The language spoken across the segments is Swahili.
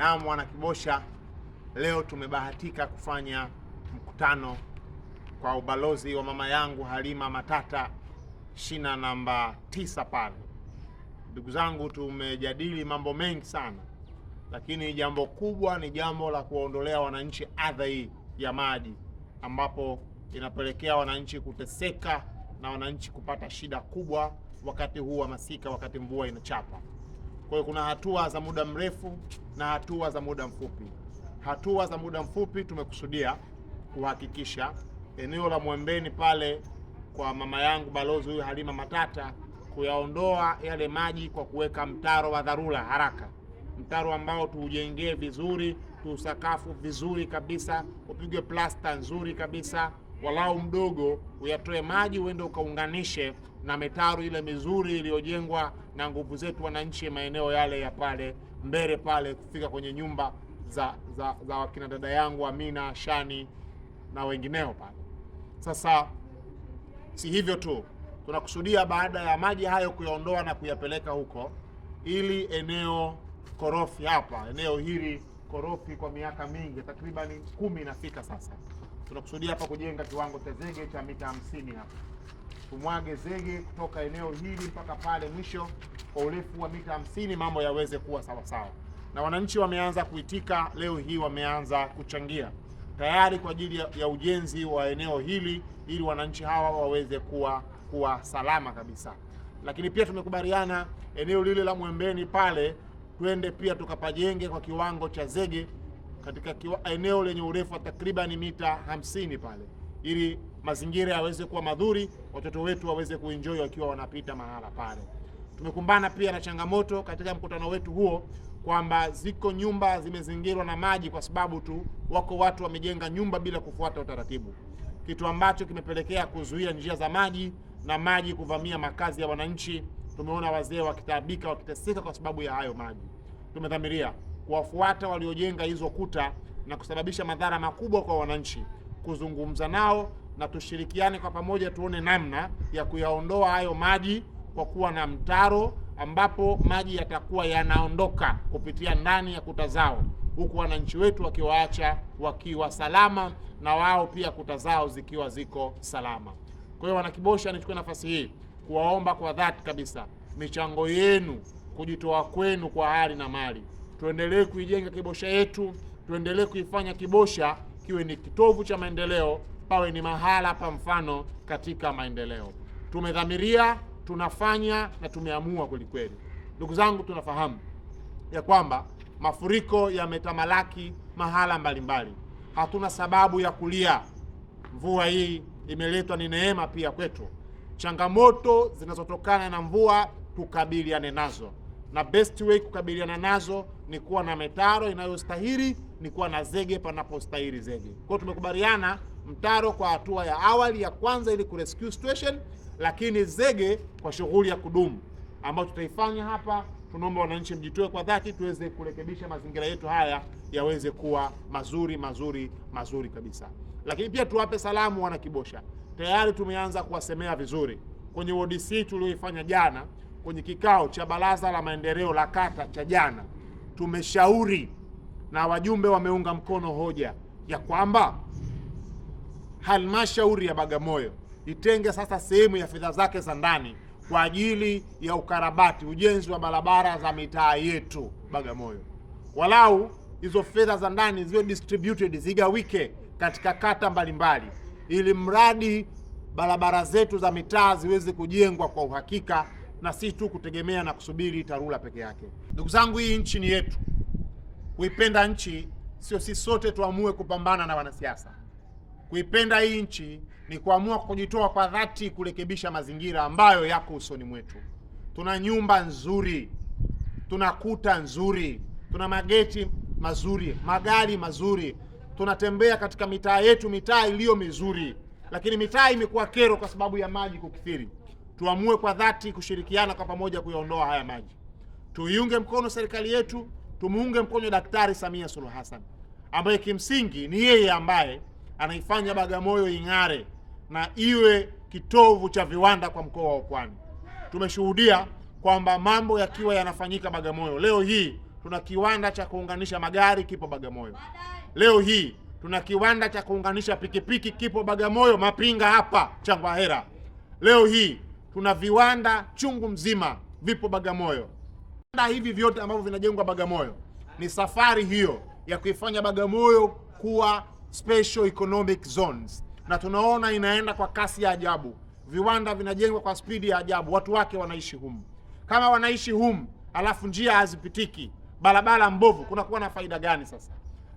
Naam, wana Kibosha, leo tumebahatika kufanya mkutano kwa ubalozi wa mama yangu Halima Matata, shina namba 9 pale. Ndugu zangu, tumejadili mambo mengi sana, lakini jambo kubwa ni jambo la kuondolea wananchi adha hii ya maji, ambapo inapelekea wananchi kuteseka na wananchi kupata shida kubwa wakati huu wa masika, wakati mvua inachapa. Kwa hiyo kuna hatua za muda mrefu na hatua za muda mfupi. Hatua za muda mfupi tumekusudia kuhakikisha eneo la Mwembeni pale kwa mama yangu balozi huyu Halima Matata, kuyaondoa yale maji kwa kuweka mtaro wa dharura haraka. Mtaro ambao tuujengee vizuri, tuusakafu vizuri kabisa, upigwe plasta nzuri kabisa, walau mdogo, uyatoe maji uende ukaunganishe na mitaro ile mizuri iliyojengwa na nguvu zetu wananchi maeneo yale ya pale mbele pale, kufika kwenye nyumba za wakina dada yangu Amina, Shani na wengineo pale. Sasa si hivyo tu, tunakusudia baada ya maji hayo kuyaondoa na kuyapeleka huko, ili eneo korofi hapa, eneo hili korofi kwa miaka mingi, takriban 10 inafika sasa, tunakusudia hapa kujenga kiwango cha zege cha mita 50 hapa. Tumwage zege kutoka eneo hili mpaka pale mwisho kwa urefu wa mita 50, mambo yaweze kuwa sawa sawa. Na wananchi wameanza kuitika leo hii, wameanza kuchangia tayari kwa ajili ya ujenzi wa eneo hili, ili wananchi hawa waweze kuwa salama kabisa. Lakini pia tumekubaliana eneo lile la Mwembeni pale twende pia tukapajenge kwa kiwango cha zege katika eneo lenye urefu wa takriban mita 50 pale, ili mazingira yaweze kuwa madhuri, watoto wetu waweze kuenjoy wakiwa wanapita mahala pale. Tumekumbana pia na changamoto katika mkutano wetu huo kwamba ziko nyumba zimezingirwa na maji kwa sababu tu wako watu wamejenga nyumba bila kufuata utaratibu, kitu ambacho kimepelekea kuzuia njia za maji na maji kuvamia makazi ya wananchi. Tumeona wazee wakitaabika, wakiteseka kwa sababu ya hayo maji. Tumedhamiria kuwafuata waliojenga hizo kuta na kusababisha madhara makubwa kwa wananchi, kuzungumza nao na tushirikiane kwa pamoja, tuone namna ya kuyaondoa hayo maji kwa kuwa na mtaro ambapo maji yatakuwa yanaondoka kupitia ndani ya kuta zao, huku wananchi wetu wakiwaacha wakiwa salama na wao pia kuta zao zikiwa ziko salama. Kwa hiyo wana Kibosha, nichukue nafasi hii kuwaomba kwa dhati kabisa michango yenu, kujitoa kwenu kwa hali na mali. Tuendelee kuijenga Kibosha yetu, tuendelee kuifanya Kibosha kiwe ni kitovu cha maendeleo, pawe ni mahala pa mfano katika maendeleo. Tumedhamiria, tunafanya na tumeamua kweli kweli. Ndugu zangu, tunafahamu ya kwamba mafuriko yametamalaki mahala mbalimbali. Hatuna sababu ya kulia. Mvua hii imeletwa ni neema pia kwetu. Changamoto zinazotokana na mvua tukabiliane nazo, na best way kukabiliana nazo ni kuwa na mitaro inayostahili, ni kuwa na zege panapostahili zege. Kwa hiyo tumekubaliana mtaro kwa hatua ya awali ya kwanza ili kurescue situation, lakini zege kwa shughuli ya kudumu ambayo tutaifanya hapa. Tunaomba wananchi mjitoe kwa dhati tuweze kurekebisha mazingira yetu haya yaweze kuwa mazuri kabisa. Lakini pia tuwape salamu wana Kibosha. Tayari tumeanza kuwasemea vizuri kwenye ODC tulioifanya jana kwenye kikao cha baraza la maendeleo la kata cha jana. Tumeshauri na wajumbe wameunga mkono hoja ya kwamba halmashauri ya Bagamoyo itenge sasa sehemu ya fedha zake za ndani kwa ajili ya ukarabati, ujenzi wa barabara za mitaa yetu Bagamoyo. Walau hizo fedha za ndani ziwe distributed, zigawike katika kata mbalimbali, ili mradi barabara zetu za mitaa ziweze kujengwa kwa uhakika na si tu kutegemea na kusubiri TARURA peke yake. Ndugu zangu, hii nchi ni yetu. Kuipenda nchi sio sisi sote tuamue kupambana na wanasiasa. Kuipenda hii nchi ni kuamua kujitoa kwa dhati kurekebisha mazingira ambayo yako usoni mwetu. Tuna nyumba nzuri, tuna kuta nzuri, tuna mageti mazuri, magari mazuri, tunatembea katika mitaa yetu, mitaa iliyo mizuri, lakini mitaa imekuwa kero kwa sababu ya maji kukithiri. Tuamue kwa dhati kushirikiana kwa pamoja kuyaondoa haya maji. Tuiunge mkono serikali yetu, tumuunge mkono Daktari Samia Suluhu Hassan, ambaye kimsingi ni yeye ambaye anaifanya Bagamoyo ing'are na iwe kitovu cha viwanda kwa mkoa wa Pwani. Tumeshuhudia kwamba mambo yakiwa yanafanyika Bagamoyo. Leo hii tuna kiwanda cha kuunganisha magari kipo Bagamoyo. Leo hii tuna kiwanda cha kuunganisha pikipiki kipo Bagamoyo, Mapinga hapa Changwahera. Leo hii tuna viwanda chungu mzima vipo Bagamoyo. Hivi vyote ambavyo vinajengwa Bagamoyo ni safari hiyo ya kuifanya Bagamoyo kuwa special economic zones, na tunaona inaenda kwa kasi ya ajabu. Viwanda vinajengwa kwa spidi ya ajabu, watu wake wanaishi humu. Kama wanaishi humu alafu njia hazipitiki, barabara mbovu, kunakuwa na faida gani sasa?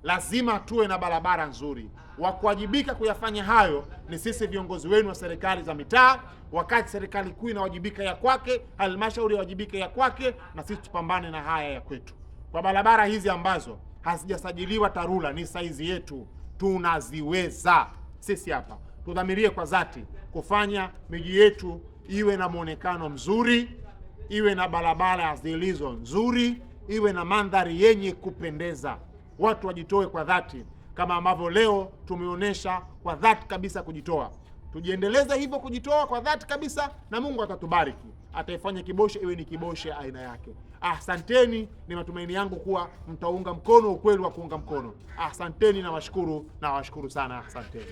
Lazima tuwe na barabara nzuri. Wa kuwajibika kuyafanya hayo ni sisi viongozi wenu wa serikali za mitaa, wakati serikali kuu inawajibika ya kwake, halmashauri inawajibika ya kwake, na sisi tupambane na haya ya kwetu. Kwa barabara hizi ambazo hazijasajiliwa TARURA, ni saizi yetu, tunaziweza. Sisi hapa tudhamirie kwa dhati kufanya miji yetu iwe na muonekano mzuri, iwe na barabara zilizo nzuri, iwe na mandhari yenye kupendeza. Watu wajitoe kwa dhati kama ambavyo leo tumeonyesha kwa dhati kabisa kujitoa. Tujiendeleze hivyo kujitoa kwa dhati kabisa, na Mungu atatubariki. Ataifanya Kiboshe iwe ni Kiboshe aina yake. Asanteni, ni matumaini yangu kuwa mtaunga mkono ukweli wa kuunga mkono. Asanteni na washukuru sana. Asanteni.